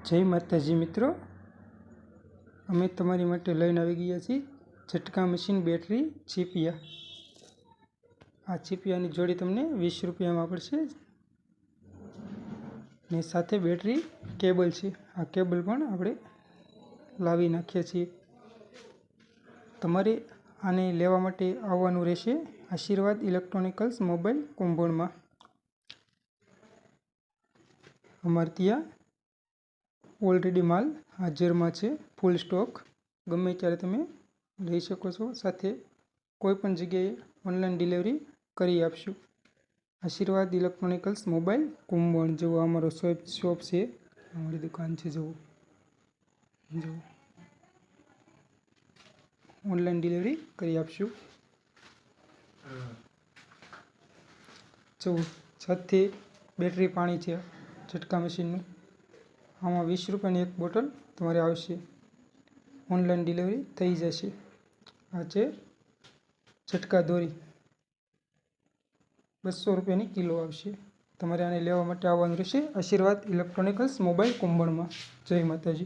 जय माताजी मित्रों, अमे तमारी माटे लईने आवी गया छीए झटका मशीन बेटरी चीपिया। आ चीपियानी जोड़ी तमने 20 रुपया में पड़शे ने साथे बेटरी केबल छे। आ केबल पण आपणे लावी नाखीए छीए। तमारे आने लेवा माटे आववानुं रहेशे आशीर्वाद इलेक्ट्रॉनिकल्स मोबाइल कुंभोण में। अमारे त्यां ऑलरेडी माल हाजर में है, फूल स्टॉक, गमे त्यारे तमे लई शको छो। साथे कोईपण जग्याए ऑनलाइन डिलिवरी करी आपशुं। आशीर्वाद इलेक्ट्रॉनिकल्स मोबाइल कुंभोण जो अमारो शॉप है, अमारी दुकान है। जो ऑनलाइन डिलिवरी करी आपशुं। जो साथे बेटरी पाणी है झटका मशीन। आमां 20 रुपयानी एक बोटल तमारे आवशे। ऑनलाइन डिलिवरी थई जशे। आ छे झटका दोरी 200 रुपयानी किलो आवशे। तमारे आने लेवा माटे आववानुं रहेशे आशीर्वाद इलेक्ट्रॉनिकल्स मोबाइल कुंभोण में। जय माताजी।